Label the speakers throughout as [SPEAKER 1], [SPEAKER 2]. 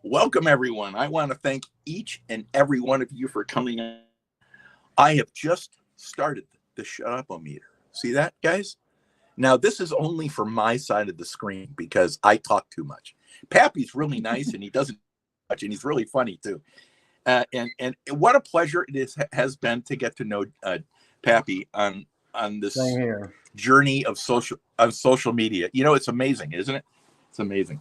[SPEAKER 1] Welcome, everyone. I want to thank each and every one of you for coming in. I have just started the Shut Up-O-Meter. See that, guys? Now, this is only for my side of the screen because I talk too much. Pappy's really nice, and he doesn't much, and he's really funny, too. And what a pleasure has been to get to know Pappy on this journey of social media. You know, it's amazing, isn't it? It's amazing.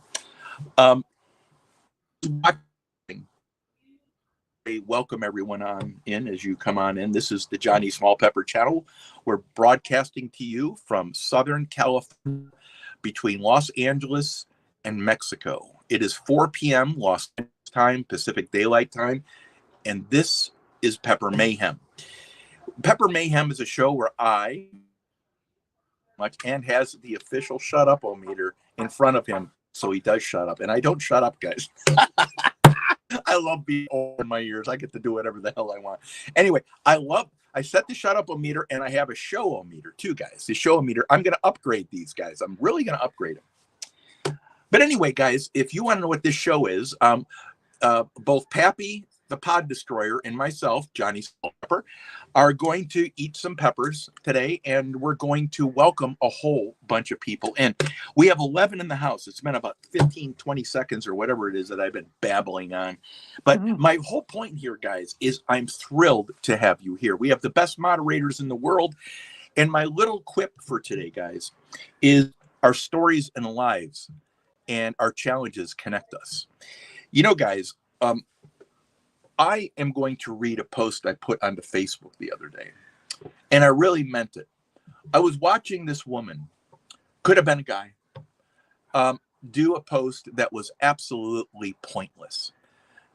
[SPEAKER 1] Welcome everyone on in as you come on in. This is the Johnny Small Pepper channel. We're broadcasting to you from Southern California between Los Angeles and Mexico. It is 4 p.m. Los Angeles time, Pacific Daylight Time, and this is Pepper Mayhem. Pepper Mayhem is a show where I and has the official Shut Up-O-Meter in front of him, so he does shut up. And I don't shut up, guys. I love being over my ears. I get to do whatever the hell I want. Anyway, I set the Shut Up-O-Meter, and I have a Show-O-Meter too, guys. The Show-O-Meter, I'm going to upgrade these guys. I'm really going to upgrade them. But anyway, guys, if you want to know what this show is, both Pappy, the Pod Destroyer, and myself, Johnny Small Pepper, are going to eat some peppers today, and we're going to welcome a whole bunch of people in. We have 11 in the house. It's been about 15, 20 seconds or whatever it is that I've been babbling on. But my whole point here, guys, is I'm thrilled to have you here. We have the best moderators in the world, and my little quip for today, guys, is our stories and lives and our challenges connect us. You know, guys, I am going to read a post I put onto Facebook the other day, and I really meant it. I was watching this woman, could have been a guy, do a post that was absolutely pointless.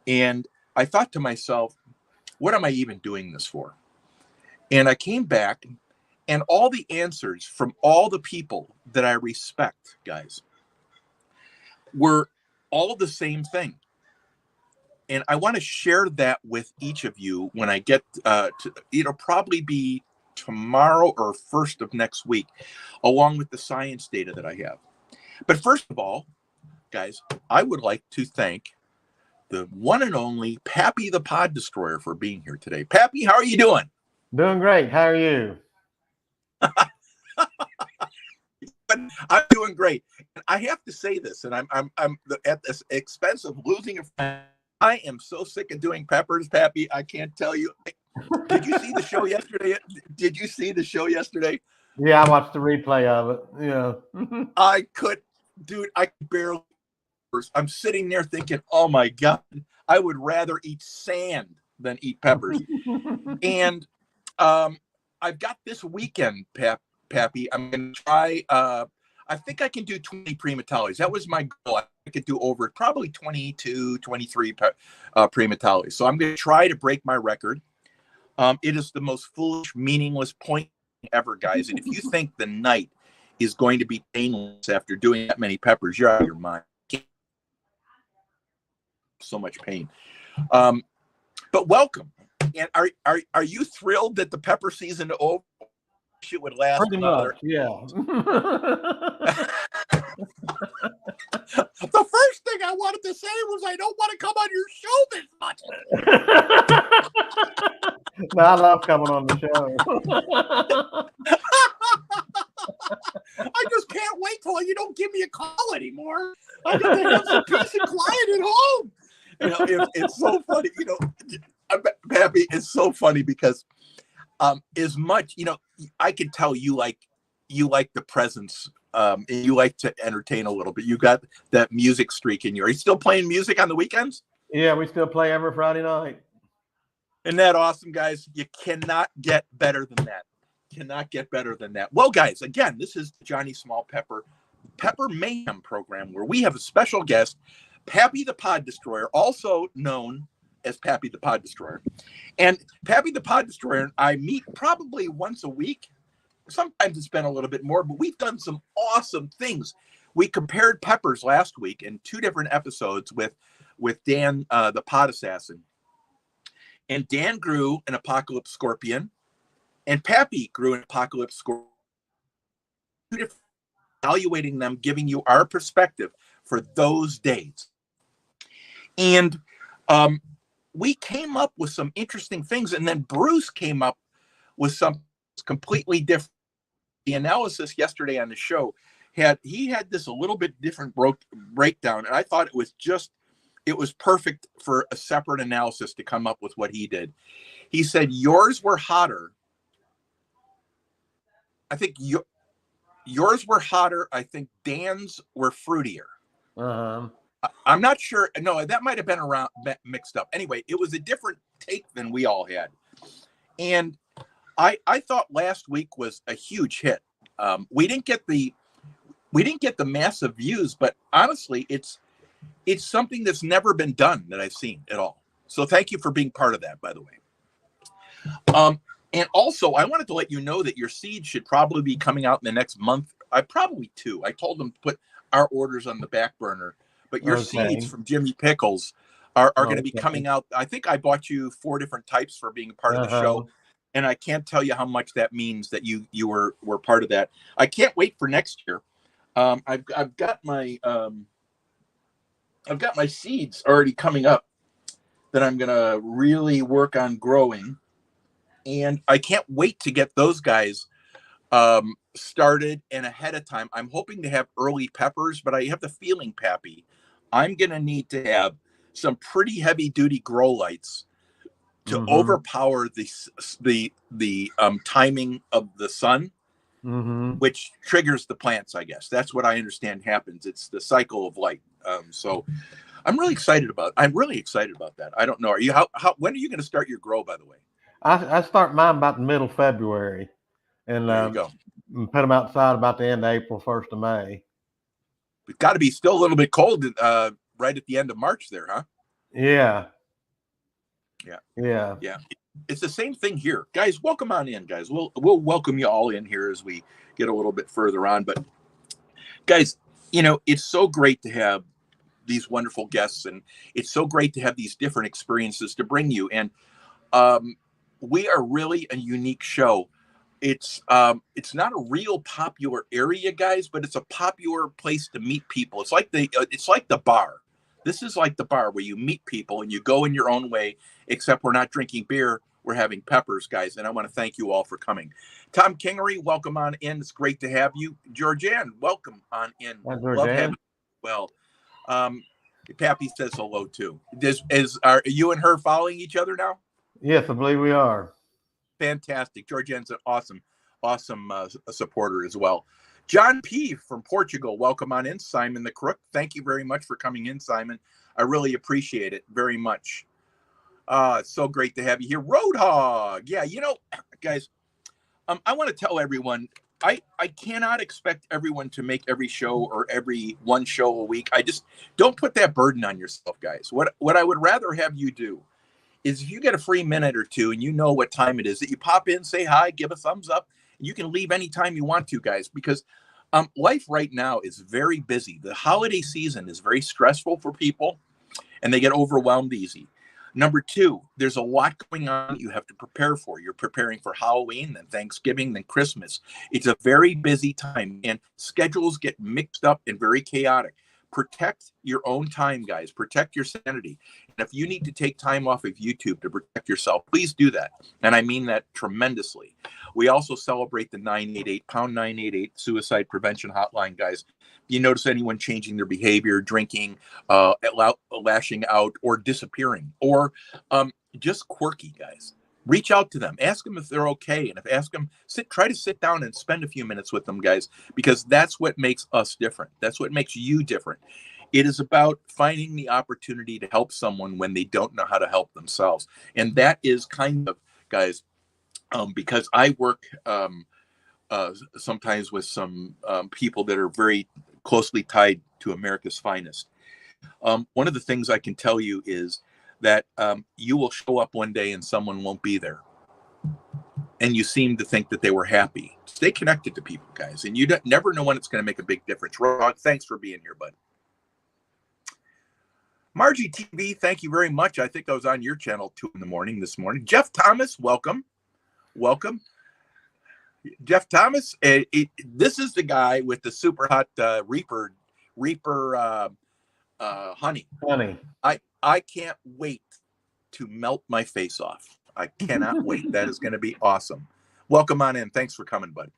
[SPEAKER 1] And I thought to myself, what am I even doing this for? And I came back, and all the answers from all the people that I respect, guys, were all the same thing. And I want to share that with each of you when I get it'll probably be tomorrow or first of next week, along with the science data that I have. But first of all, guys, I would like to thank the one and only Pappy the Pod Destroyer for being here today. Pappy, how are you doing?
[SPEAKER 2] Doing great. How are you?
[SPEAKER 1] I'm doing great. I have to say this, and I'm at the expense of losing a friend. I am so sick of doing peppers, Pappy. I can't tell you. Did you see the show yesterday? Did you see the show yesterday?
[SPEAKER 2] Yeah, I watched the replay of it. Yeah.
[SPEAKER 1] I could barely. I'm sitting there thinking, oh my God, I would rather eat sand than eat peppers. And I've got this weekend, Pappy. I'm going to try. I think I can do 20 prima tallies. That was my goal. I could do over probably 22, 23 prima tallies. So I'm going to try to break my record. It is the most foolish, meaningless point ever, guys. And if you think the night is going to be painless after doing that many peppers, you're out of your mind. So much pain. But welcome. And are you thrilled that the pepper season over? It would last
[SPEAKER 2] pretty much, yeah.
[SPEAKER 1] The first thing I wanted to say was I don't want to come on your show this much.
[SPEAKER 2] No, I love coming on the show.
[SPEAKER 1] I just can't wait till you don't give me a call anymore. I got to have some peace and quiet at home. You know, it's so funny. You know, Pappy, it's so funny because as much, you know, I can tell you like the presence and you like to entertain a little bit. You got that music streak in you. Are you still playing music on the weekends?
[SPEAKER 2] Yeah, we still play every Friday night.
[SPEAKER 1] Isn't that awesome, guys? You cannot get better than that. Cannot get better than that. Well, guys, again, this is the Johnny Small Pepper Mayhem program where we have a special guest, Pappy the Pod Destroyer, also known as Pappy the Pod Destroyer. And Pappy the Pod Destroyer and I meet probably once a week. Sometimes it's been a little bit more, but we've done some awesome things. We compared peppers last week in 2 different episodes with Dan, the Pod Assassin. And Dan grew an Apocalypse Scorpion, and Pappy grew an Apocalypse Scorpion. 2 different, evaluating them, giving you our perspective for those days. And we came up with some interesting things, and then Bruce came up with something completely different. The analysis yesterday on the show had this a little bit different breakdown, and I thought it was perfect for a separate analysis to come up with what he did. He said yours were hotter. I think yours were hotter. I think Dan's were fruitier. I'm not sure. No, that might have been mixed up. Anyway, it was a different take than we all had. And I thought last week was a huge hit. We didn't get the massive views, but honestly, it's something that's never been done that I've seen at all. So thank you for being part of that, by the way. And also, I wanted to let you know that your seeds should probably be coming out in the next month. Probably 2. I told them to put our orders on the back burner, but your seeds from Jimmy Pickles are going to be coming out. I think I bought you 4 different types for being a part of the show, and I can't tell you how much that means that you were part of that. I can't wait for next year. I've got my seeds already coming up that I'm going to really work on growing. And I can't wait to get those guys started and ahead of time. I'm hoping to have early peppers, but I have the feeling, Pappy, I'm going to need to have some pretty heavy duty grow lights to overpower the timing of the sun, which triggers the plants. I guess that's what I understand happens. It's the cycle of light. So I'm really excited about that. I don't know. Are you? When are you going to start your grow, by the way?
[SPEAKER 2] I start mine about the middle of February, and
[SPEAKER 1] there you go.
[SPEAKER 2] Put them outside about the end of April, 1st of May.
[SPEAKER 1] It's got to be still a little bit cold right at the end of March there, huh?
[SPEAKER 2] Yeah.
[SPEAKER 1] It's the same thing here, guys. Welcome on in, guys. We'll welcome you all in here as we get a little bit further on. But guys, it's so great to have these wonderful guests, and it's so great to have these different experiences to bring you. And we are really a unique show. It's not a real popular area, guys, but it's a popular place to meet people. It's like the bar. This is like the bar where you meet people and you go in your own way, except we're not drinking beer. We're having peppers, guys. And I want to thank you all for coming. Tom Kingery, welcome on in. It's great to have you. Georgianne, welcome on in. Love having you. Well, Pappy says hello too. Are you and her following each other now?
[SPEAKER 2] Yes, I believe we are.
[SPEAKER 1] Fantastic. Georgianne's an awesome supporter as well. John P. from Portugal, welcome on in. Simon the Crook, thank you very much for coming in, Simon. I really appreciate it very much. It's so great to have you here. Roadhog. Yeah, guys, I want to tell everyone, I cannot expect everyone to make every show or every one show a week. I just don't put that burden on yourself, guys. What I would rather have you do is if you get a free minute or two and you know what time it is, that you pop in, say hi, give a thumbs up, and you can leave anytime you want to, guys, because life right now is very busy. The holiday season is very stressful for people, and they get overwhelmed easy. Number 2, there's a lot going on you have to prepare for. You're preparing for Halloween, then Thanksgiving, then Christmas. It's a very busy time, and schedules get mixed up and very chaotic. Protect your own time, guys. Protect your sanity. And if you need to take time off of YouTube to protect yourself, please do that. And I mean that tremendously. We also celebrate the 988 pound 988 suicide prevention hotline, guys. You notice anyone changing their behavior, drinking, lashing out, or disappearing, or just quirky, guys, reach out to them. Ask them if they're okay. And try to sit down and spend a few minutes with them, guys, because that's what makes us different. That's what makes you different. It is about finding the opportunity to help someone when they don't know how to help themselves. And that is kind of, guys, because I work sometimes with some people that are very closely tied to America's Finest. One of the things I can tell you is that you will show up one day and someone won't be there. And you seem to think that they were happy. Stay connected to people, guys. And you never know when it's going to make a big difference. Rod, thanks for being here, bud. Margie TV, thank you very much. I think I was on your channel 2 in the morning this morning. Jeff Thomas, welcome. Welcome. Jeff Thomas, this is the guy with the super hot Reaper honey. I can't wait to melt my face off. I cannot wait. That is going to be awesome. Welcome on in. Thanks for coming, bud.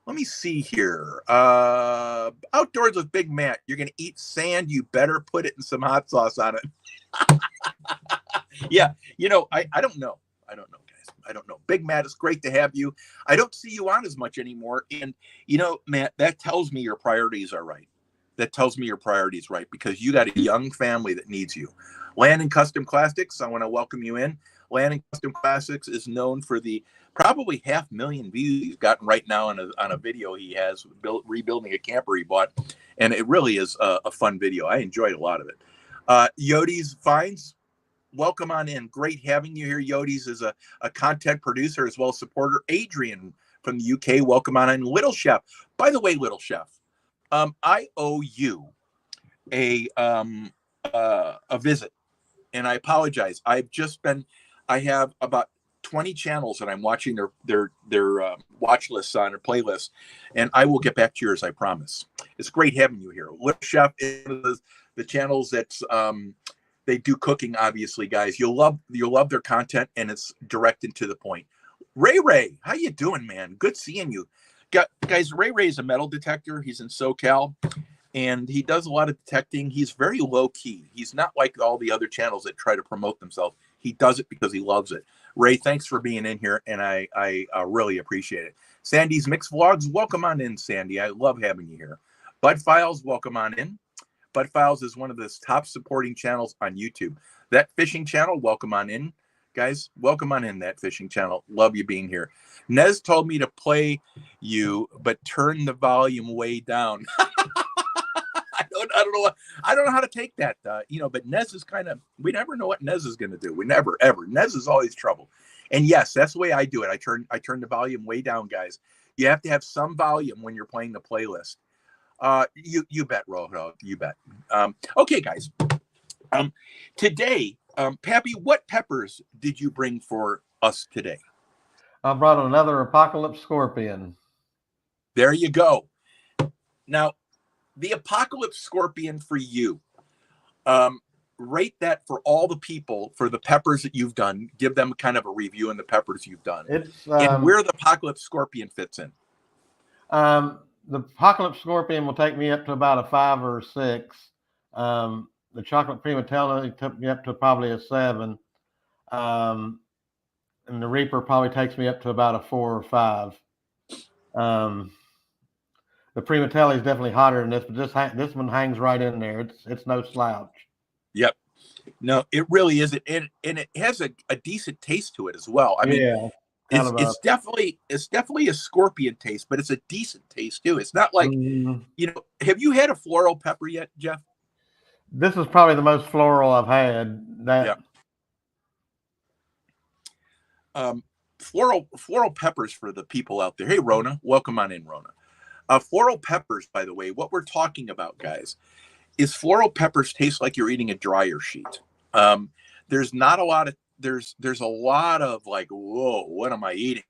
[SPEAKER 1] Let me see here. Outdoors with Big Matt. You're going to eat sand. You better put it in some hot sauce on it. Yeah. I don't know. I don't know, guys. I don't know. Big Matt, it's great to have you. I don't see you on as much anymore. And, Matt, that tells me your priorities are right. That tells me your priorities right, because you got a young family that needs you. Land and Custom Classics, I want to welcome you in. Land and Custom Classics is known for the probably 500,000 views he's gotten right now on a video he has rebuilding a camper he bought, and it really is a fun video. I enjoyed a lot of it. Yodi's Finds, welcome on in. Great having you here. Yodi's is a content producer as well as supporter. Adrian from the UK, welcome on in. Little Chef, by the way, Little Chef, I owe you a visit, and I apologize. I have about 20 channels that I'm watching their watch lists on or playlists, and I will get back to yours, I promise. It's great having you here. Little Chef is one of the channels that's they do cooking, obviously, guys. You'll love their content, and it's direct and to the point. Ray, how you doing, man? Good seeing you. Guys, Ray is a metal detector. He's in SoCal, and he does a lot of detecting. He's very low key. He's not like all the other channels that try to promote themselves. He does it because he loves it. Ray, thanks for being in here, and I really appreciate it. Sandy's Mix Vlogs, welcome on in, Sandy. I love having you here. Bud Files, welcome on in. Bud Files is one of the top supporting channels on YouTube. That fishing channel, welcome on in. Guys, welcome on in, that fishing channel. Love you being here. Nez told me to play you, but turn the volume way down. I don't know how to take that, but Nez is we never know what Nez is going to do. We never, ever. Nez is always trouble. And yes, that's the way I do it. I turn the volume way down, guys. You have to have some volume when you're playing the playlist. You bet, Rojo. You bet. Okay, guys. Today, Pappy, what peppers did you bring for us today?
[SPEAKER 2] I brought another Apocalypse Scorpion.
[SPEAKER 1] There you go. Now, the Apocalypse Scorpion for you. Rate that for all the people, for the peppers that you've done. Give them kind of a review on the peppers you've done. And where the Apocalypse Scorpion fits in.
[SPEAKER 2] The Apocalypse Scorpion will take me up to about a 5 or 6. The Chocolate Primatella took me up to probably a 7. And the Reaper probably takes me up to about a 4 or 5. The Primatella is definitely hotter than this, but this one hangs right in there. It's no slouch.
[SPEAKER 1] Yep. No, it really is. And it has a decent taste to it as well. I mean, it's definitely a scorpion taste, but it's a decent taste too. It's not like, have you had a floral pepper yet, Jeff?
[SPEAKER 2] This is probably the most floral I've had.
[SPEAKER 1] Floral peppers for the people out there. Hey, Rona, welcome on in, Rona. Floral peppers, by the way, what we're talking about, guys, is floral peppers taste like you're eating a dryer sheet. There's not a lot of there's a lot of like, whoa, what am I eating?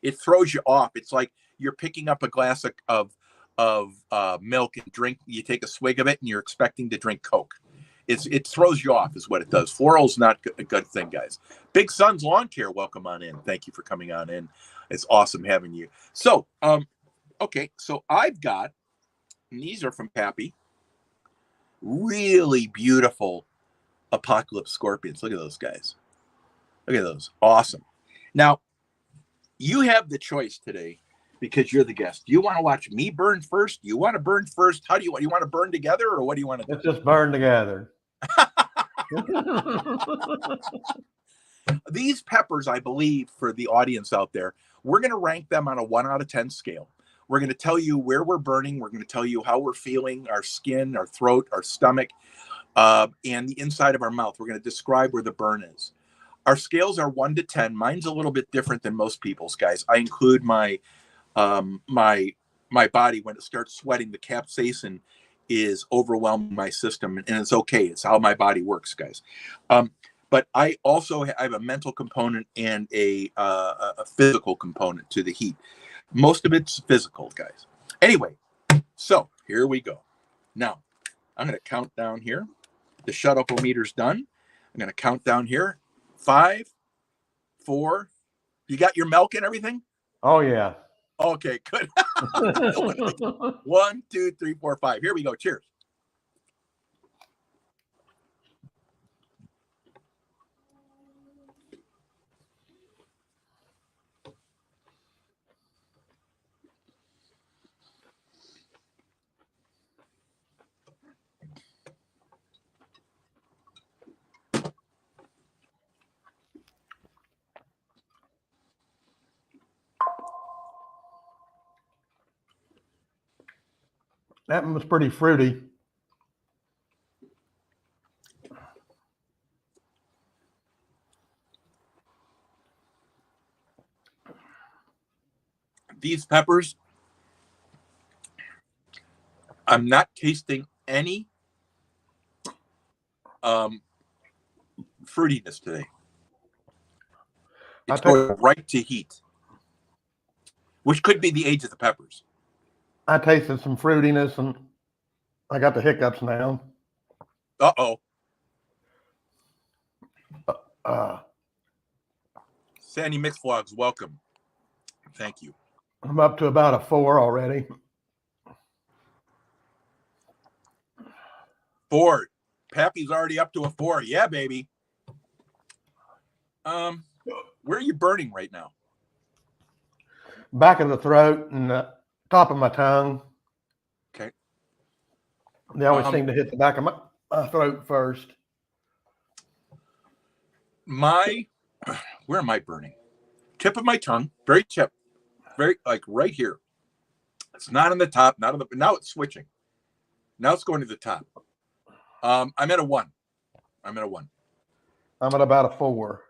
[SPEAKER 1] It throws you off. It's like you're picking up a glass of milk and drink. You take a swig of it and you're expecting to drink Coke. It throws you off is what it does. Floral's not a good thing, guys. Big Sun's Lawn Care, welcome on in. Thank you for coming on in. It's awesome having you. So, okay, so I've got, and these are from Pappy, really beautiful Apocalypse Scorpions. Look at those guys. Look at those. Awesome. Now, you have the choice today because you're the guest. Do you want to watch me burn first? Do you want to burn first? How do you want to burn together, or what do you want to do?
[SPEAKER 2] Let's just burn together.
[SPEAKER 1] These peppers, I believe, for the audience out there, we're going to rank them on a 1 out of 10 scale. We're going to tell you where we're burning. We're going to tell you how we're feeling, our skin, our throat, our stomach, and the inside of our mouth. We're going to describe where the burn is. Our scales are 1 to 10. Mine's a little bit different than most people's, guys. I include my body when it starts sweating. The capsaicin is overwhelming my system, and it's okay. It's how my body works, guys. But I also have a mental component and a physical component to the heat. Most of it's physical, guys. Anyway, so here we go. Now, I'm going to count down here. The shut-up-o-meter's done. I'm going to count down here. 5, 4. You got your milk and everything?
[SPEAKER 2] Oh, yeah.
[SPEAKER 1] Okay, good. 1, 2, 3, 4, 5. Here we go. Cheers.
[SPEAKER 2] That one was pretty fruity.
[SPEAKER 1] These peppers, I'm not tasting any fruitiness today. It's going right to heat, which could be the age of the peppers.
[SPEAKER 2] I tasted some fruitiness, and I got the hiccups now.
[SPEAKER 1] Uh-oh. Sandy Mix Vlogs, welcome. Thank you.
[SPEAKER 2] I'm up to about a 4 already.
[SPEAKER 1] 4. Pappy's already up to a 4. Yeah, baby. Where are you burning right now?
[SPEAKER 2] Back of the throat and the top of my tongue.
[SPEAKER 1] Okay.
[SPEAKER 2] They always seem to hit the back of my throat first.
[SPEAKER 1] Where am I burning? Tip of my tongue, very tip, very like right here. It's not on the top, not on the. Now it's switching. Now it's going to the top. I'm at a 1. I'm at
[SPEAKER 2] about a 4.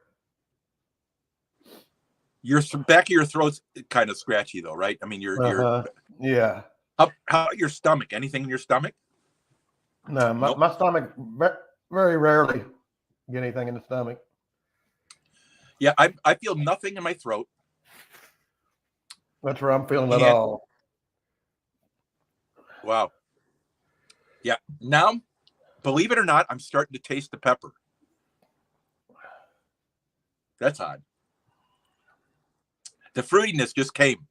[SPEAKER 1] Your back of your throat's kind of scratchy though, right? I mean, you're
[SPEAKER 2] yeah.
[SPEAKER 1] How about your stomach? Anything in your stomach?
[SPEAKER 2] No, my stomach very rarely get anything in the stomach.
[SPEAKER 1] Yeah, I feel nothing in my throat.
[SPEAKER 2] That's where I'm feeling it all.
[SPEAKER 1] Wow. Yeah. Now, believe it or not, I'm starting to taste the pepper. That's odd. The fruitiness just came.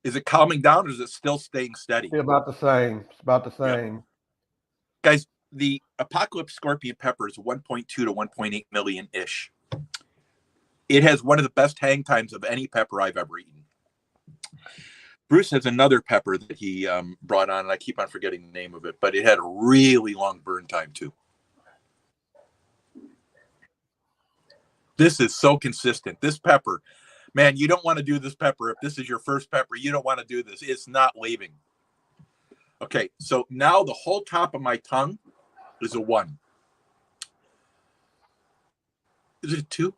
[SPEAKER 1] Is it calming down or is it still staying steady?
[SPEAKER 2] It's about the same. It's about the same.
[SPEAKER 1] Yep. Guys, the Apocalypse Scorpion pepper is 1.2 to 1.8 million-ish. It has one of the best hang times of any pepper I've ever eaten. Bruce has another pepper that he brought on, and I keep on forgetting the name of it, but it had a really long burn time too. This is so consistent. This pepper, man, you don't want to do this pepper. If this is your first pepper, you don't want to do this. It's not leaving. Okay, so now the whole top of my tongue is a 1. Is it a 2?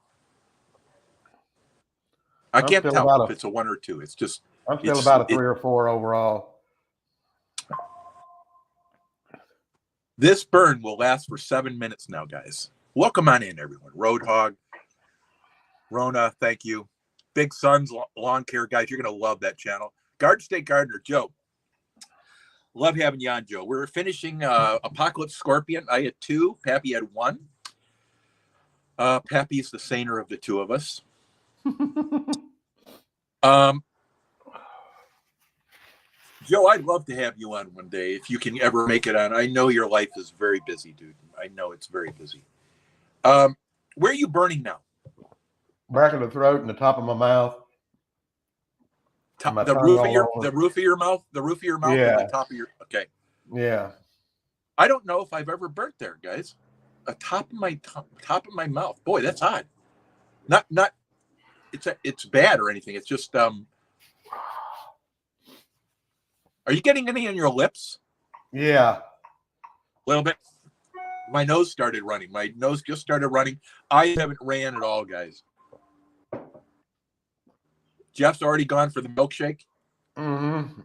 [SPEAKER 1] I can't tell if it's a 1 or 2. It's just...
[SPEAKER 2] I'm still about a 3 or 4 overall.
[SPEAKER 1] This burn will last for 7 minutes now, guys. Welcome on in, everyone. Roadhog, Rona, thank you. Big Sons Lawn Care, guys. You're going to love that channel. Garden State Gardener, Joe. Love having you on, Joe. We're finishing Apocalypse Scorpion. I had 2. Pappy had 1. Pappy's the saner of the two of us. Joe, I'd love to have you on one day if you can ever make it on. I know your life is very busy, dude. I know it's very busy. Where are you burning now?
[SPEAKER 2] Back of the throat and the top of my mouth.
[SPEAKER 1] The roof of your mouth? The roof of your mouth
[SPEAKER 2] yeah.
[SPEAKER 1] and the top of your... Okay.
[SPEAKER 2] Yeah.
[SPEAKER 1] I don't know if I've ever burnt there, guys. The top of my mouth. Boy, that's odd. Not it's bad or anything. It's just Are you getting any on your lips?
[SPEAKER 2] Yeah.
[SPEAKER 1] A little bit. My nose started running. My nose just started running. I haven't ran at all, guys. Jeff's already gone for the milkshake.
[SPEAKER 2] Mm-hmm.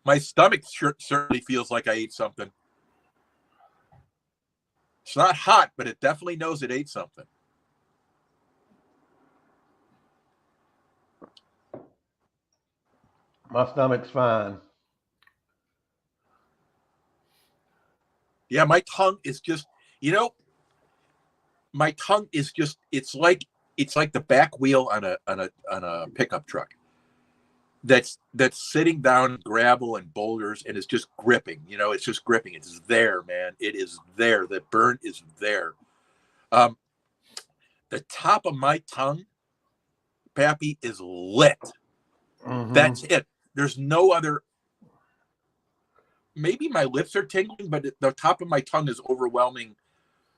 [SPEAKER 1] My stomach certainly feels like I ate something. It's not hot, but it definitely knows it ate something.
[SPEAKER 2] My stomach's fine.
[SPEAKER 1] Yeah, my tongue is just, my tongue is just, it's like the back wheel on a pickup truck that's sitting down in gravel and boulders and is just gripping. It's just gripping. It's there, man. It is there. The burn is there. The top of my tongue, Pappy, is lit.
[SPEAKER 2] Mm-hmm.
[SPEAKER 1] That's it. There's no other. Maybe my lips are tingling, but the top of my tongue is overwhelming.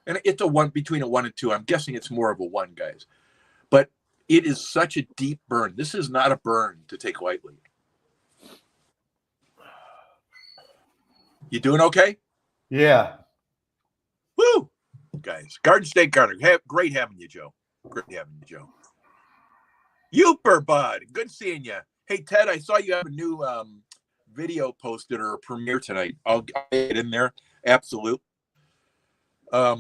[SPEAKER 1] And it's between a 1 and 2. I'm guessing it's more of a 1, guys. But it is such a deep burn. This is not a burn to take lightly. You doing okay?
[SPEAKER 2] Yeah.
[SPEAKER 1] Woo! Guys, Garden State Gardener. Great having you, Joe. Great having you, Joe. Youper, bud. Good seeing you. Hey, Ted, I saw you have a new video posted or a premiere tonight. I'll get it in there. Absolute. I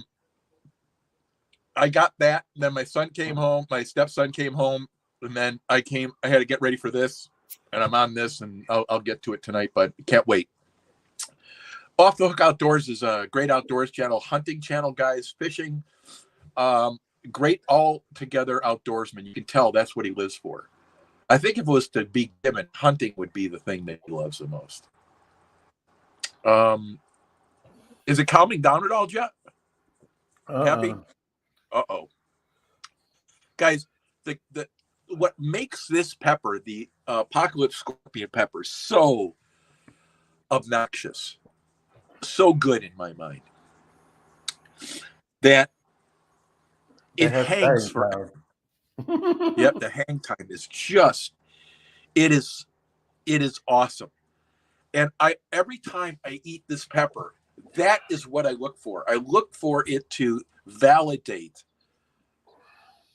[SPEAKER 1] got that. And then my son came home. My stepson came home. And then I had to get ready for this. And I'm on this, and I'll get to it tonight, but can't wait. Off the Hook Outdoors is a great outdoors channel, hunting channel, guys, fishing. Great all together outdoorsman. You can tell that's what he lives for. I think if it was to be given, hunting would be the thing that he loves the most. Is it calming down at all, Jeff? Happy? Uh-oh. Guys, what makes this pepper, the Apocalypse Scorpion pepper, so obnoxious, so good in my mind, that it hangs forever. Yep, the hang time is just, it is awesome. And every time I eat this pepper, that is what I look for. I look for it to validate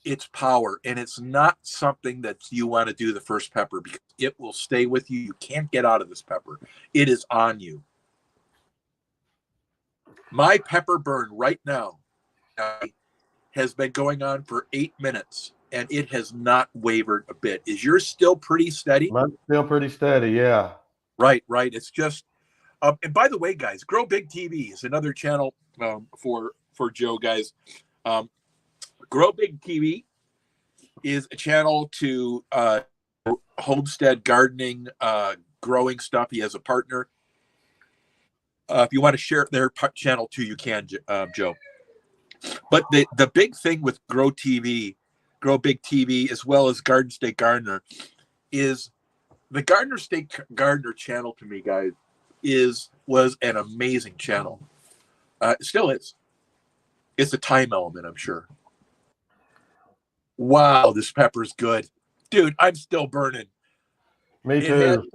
[SPEAKER 1] its power. And it's not something that you want to do the first pepper, because it will stay with you. You can't get out of this pepper. It is on you. My pepper burn right now has been going on for 8 minutes, and it has not wavered a bit. Is yours still pretty steady?
[SPEAKER 2] Mine's still pretty steady, yeah.
[SPEAKER 1] Right. It's just, and by the way, guys, Grow Big TV is another channel for Joe, guys. Grow Big TV is a channel to homestead gardening, growing stuff. He has a partner. If you want to share their channel too, you can, Joe. But the big thing with Grow Big TV, as well as Garden State Gardener, is the Garden State Gardener channel, to me, guys, was an amazing channel. It still is. It's a time element, I'm sure. Wow, this pepper's good. Dude, I'm still burning.
[SPEAKER 2] Me too.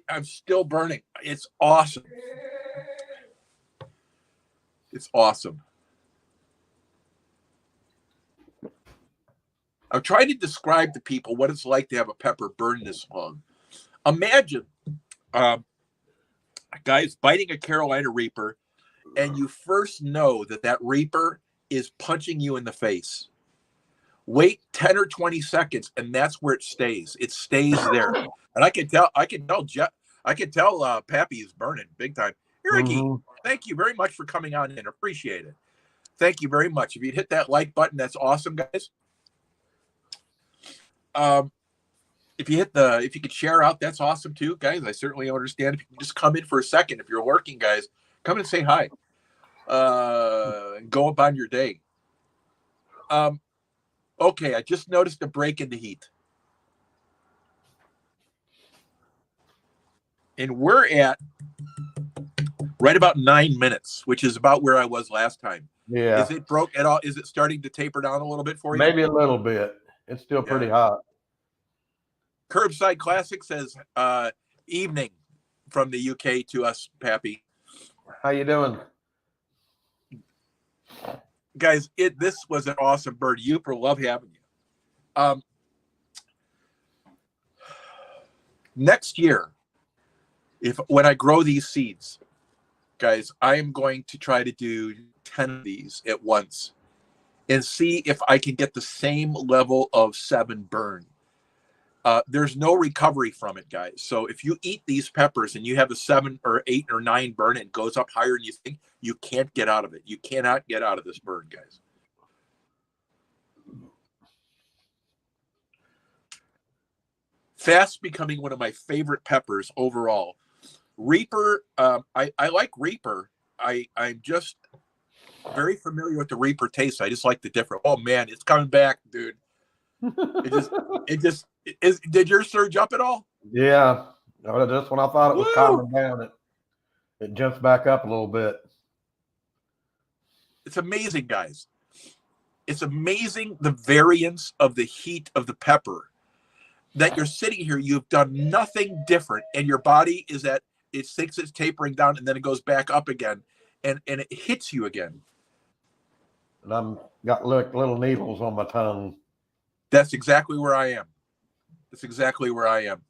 [SPEAKER 1] I'm still burning. It's awesome. It's awesome. I'm trying to describe to people what it's like to have a pepper burn this long. Imagine, guys, biting a Carolina Reaper, and you first know that Reaper is punching you in the face. Wait 10 or 20 seconds, and that's where it stays. It stays there. And I can tell Pappy is burning big time. Ricky, thank you very much for coming on in. Appreciate it. Thank you very much. If you'd hit that like button, that's awesome, guys. If you could share out, that's awesome too, guys. I certainly understand. If you can just come in for a second, if you're working, guys, come in and say hi. And go about your day. Okay, I just noticed a break in the heat. And we're at right about 9 minutes, which is about where I was last time.
[SPEAKER 2] Yeah.
[SPEAKER 1] Is it broke at all? Is it starting to taper down a little bit for you?
[SPEAKER 2] Maybe a little bit. It's still pretty hot.
[SPEAKER 1] Curbside Classic says evening from the UK to us, Pappy.
[SPEAKER 2] How you doing?
[SPEAKER 1] Guys, this was an awesome bird. Youper, love having you. Next year, when I grow these seeds, guys, I am going to try to do 10 of these at once and see if I can get the same level of 7 burn. There's no recovery from it, guys. So if you eat these peppers and you have a 7 or 8 or 9 burn, and it goes up higher than you think, you can't get out of it. You cannot get out of this burn, guys. Fast becoming one of my favorite peppers overall. Reaper, I like Reaper. I'm just very familiar with the Reaper taste. I just like the different. Oh man, it's coming back, dude. Did yours surge up at all?
[SPEAKER 2] Yeah. Just when I thought it was
[SPEAKER 1] Woo!
[SPEAKER 2] calming down, it jumps back up a little bit.
[SPEAKER 1] It's amazing, guys. It's amazing the variance of the heat of the pepper. That you're sitting here, you've done nothing different, and your body is at it thinks it's tapering down, and then it goes back up again, and it hits you again.
[SPEAKER 2] And I'm got little needles on my tongue.
[SPEAKER 1] That's exactly where I am. That's exactly where I am.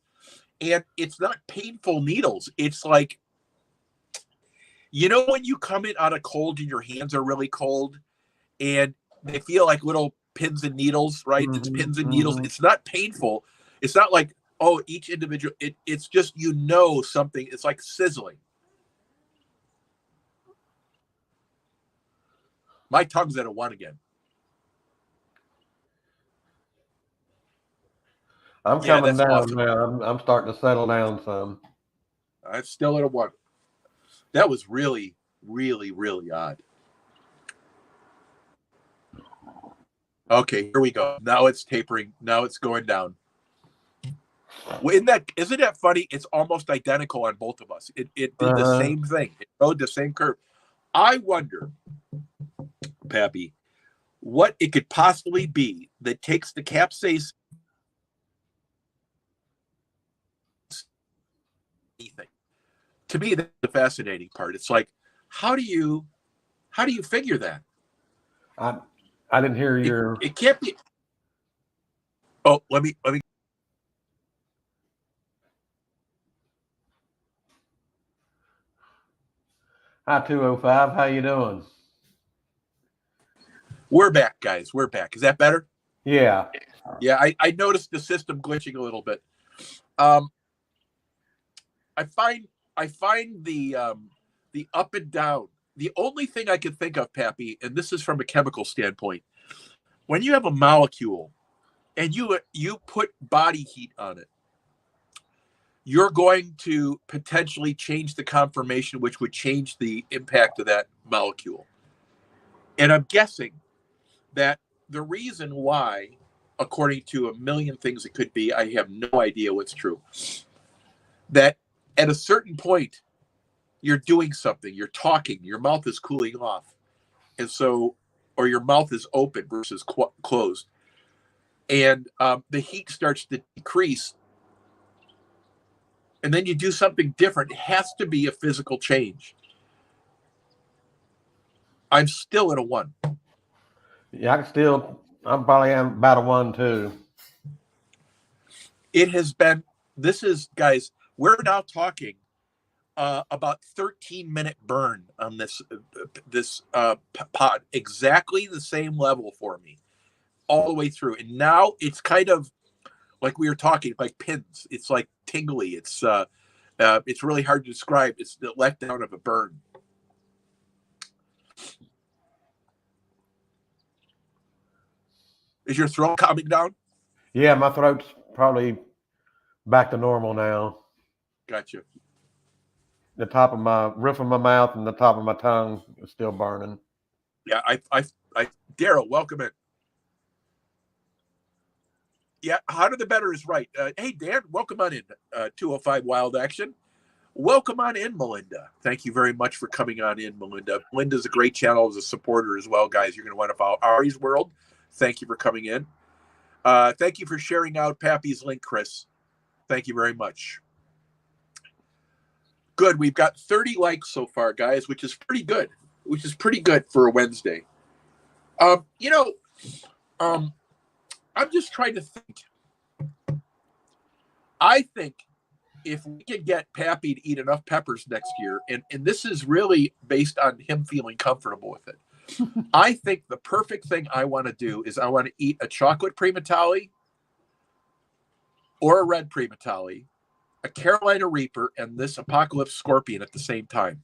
[SPEAKER 1] And it's not painful needles. It's like, you know, when you come in out of cold and your hands are really cold and they feel like little pins and needles, right? It's pins and needles. It's not painful. It's not like, oh, each individual, it's just, you know, something. It's like sizzling. My tongue's at a 1 again.
[SPEAKER 2] I'm coming down awesome. Now. I'm starting to settle down some.
[SPEAKER 1] It's still at a 1. That was really, really, really odd. Okay, here we go. Now it's tapering. Now it's going down. Well, isn't that funny? It's almost identical on both of us. It did the same thing. It rode the same curve. I wonder, Pappy, what it could possibly be that takes the capsaicin. To me, that's the fascinating part. It's like, how do you figure that?
[SPEAKER 2] I didn't hear your.
[SPEAKER 1] It can't be. Oh, let me.
[SPEAKER 2] Hi, 205. How you doing?
[SPEAKER 1] We're back, guys. We're back. Is that better?
[SPEAKER 2] Yeah.
[SPEAKER 1] Yeah, I noticed the system glitching a little bit. I find the up and down. The only thing I can think of, Pappy, and this is from a chemical standpoint, when you have a molecule and you put body heat on it, you're going to potentially change the conformation, which would change the impact of that molecule. And I'm guessing that the reason why, according to a million things it could be, I have no idea what's true, that at a certain point, you're doing something, you're talking, your mouth is cooling off. And so, or your mouth is open versus closed. And the heat starts to decrease. And then you do something different. It has to be a physical change. I'm still at a 1.
[SPEAKER 2] Yeah, I'm probably about a 1 too.
[SPEAKER 1] It has been, guys, we're now talking about 13-minute burn on this pod. Exactly the same level for me all the way through. And now it's kind of like we were talking, like pins. It's like tingly. It's really hard to describe. It's the letdown of a burn. Is your throat calming down?
[SPEAKER 2] Yeah, my throat's probably back to normal now.
[SPEAKER 1] Gotcha.
[SPEAKER 2] The top of my roof of my mouth and the top of my tongue is still burning.
[SPEAKER 1] Yeah, Daryl, welcome in. Yeah, how do the better is right. Hey, Dan, welcome on in. 205 Wild Action. Welcome on in, Melinda. Thank you very much for coming on in, Melinda. Melinda's a great channel as a supporter as well, guys. You're going to want to follow Ari's World. Thank you for coming in. Thank you for sharing out Pappy's link, Chris. Thank you very much. Good. We've got 30 likes so far, guys, which is pretty good. For a Wednesday. I'm just trying to think. I think if we could get Pappy to eat enough peppers next year, and this is really based on him feeling comfortable with it, I think the perfect thing I want to do is I want to eat a chocolate primatali or a red Primatali, a Carolina Reaper, and this Apocalypse Scorpion at the same time.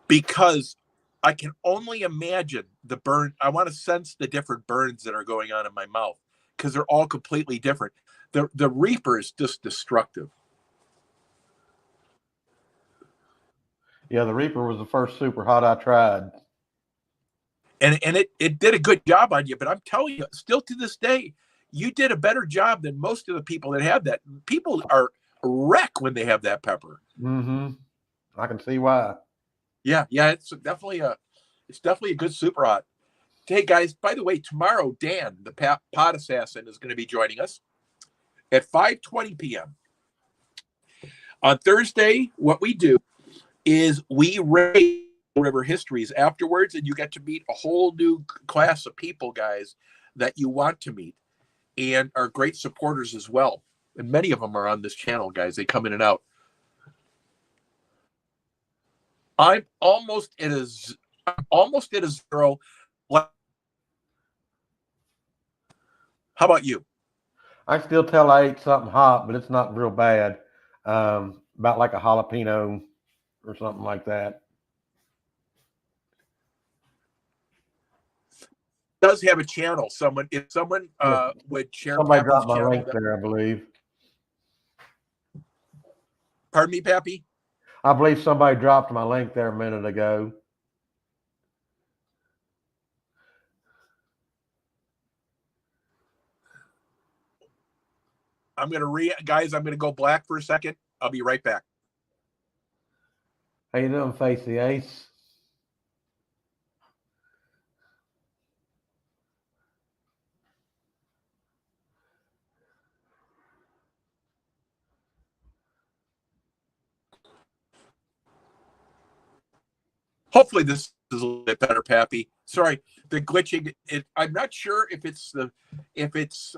[SPEAKER 1] Because I can only imagine the burn. I want to sense the different burns that are going on in my mouth because they're all completely different. The Reaper is just destructive.
[SPEAKER 2] Yeah, the Reaper was the first super hot I tried.
[SPEAKER 1] And it did a good job on you, but I'm telling you, still to this day, you did a better job than most of the people that have that. People are a wreck when they have that pepper.
[SPEAKER 2] Mm-hmm. I can see why.
[SPEAKER 1] Yeah, it's definitely a good super hot. Hey guys, by the way, tomorrow Dan, the pod assassin, is going to be joining us at 5:20 p.m. On Thursday, what we do is we rate River Histories afterwards, and you get to meet a whole new class of people, guys, that you want to meet and are great supporters as well. And many of them are on this channel, guys. They come in and out. I'm almost at a zero. How about you?
[SPEAKER 2] I still tell I ate something hot, but it's not real bad. About like a jalapeno or something like that.
[SPEAKER 1] Does have a channel. If someone would share
[SPEAKER 2] Somebody
[SPEAKER 1] Pappy's
[SPEAKER 2] dropped my
[SPEAKER 1] channel,
[SPEAKER 2] link there, I believe.
[SPEAKER 1] Pardon me, Pappy?
[SPEAKER 2] I believe somebody dropped my link there a minute ago.
[SPEAKER 1] I'm gonna go black for a second. I'll be right back.
[SPEAKER 2] How you doing, Face the Ace?
[SPEAKER 1] Hopefully this is a little bit better, Pappy. Sorry, the glitching. I'm not sure if it's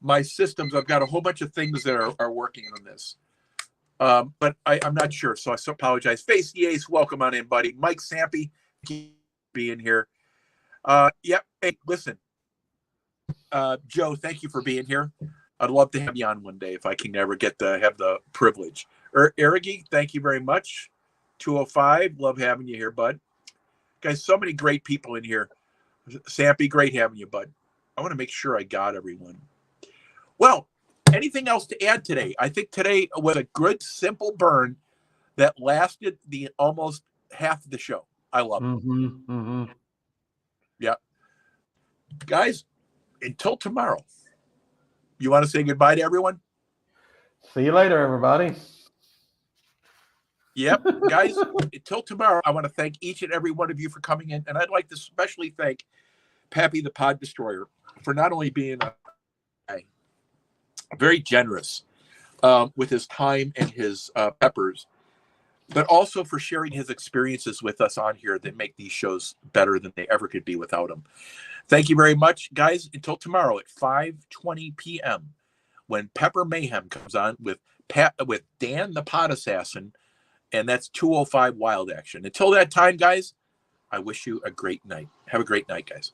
[SPEAKER 1] my systems. I've got a whole bunch of things that are working on this. But I'm not sure, so I apologize. Face the Ace, welcome on in, buddy. Mike Sampy, being here. Yep. Hey, listen, Joe, thank you for being here. I'd love to have you on one day if I can ever get to have the privilege. Erigi, thank you very much. 205, love having you here, bud. Guys, so many great people in here. Sampy, great having you, bud. I want to make sure I got everyone. Well, anything else to add today? I think today was a good, simple burn that lasted the almost half of the show. I love it.
[SPEAKER 2] Mm-hmm, mm-hmm.
[SPEAKER 1] Yeah. Guys, until tomorrow, you want to say goodbye to everyone?
[SPEAKER 2] See you later, everybody.
[SPEAKER 1] Yep. Guys, until tomorrow, I want to thank each and every one of you for coming in. And I'd like to especially thank Pappy the Pod Destroyer for not only being very generous with his time and his peppers, but also for sharing his experiences with us on here that make these shows better than they ever could be without him. Thank you very much, guys. Until tomorrow at 5:20 p.m. when Pepper Mayhem comes on with Dan the Pod Assassin, and that's 205 Wild Action. Until that time, guys, I wish you a great night. Have a great night, guys.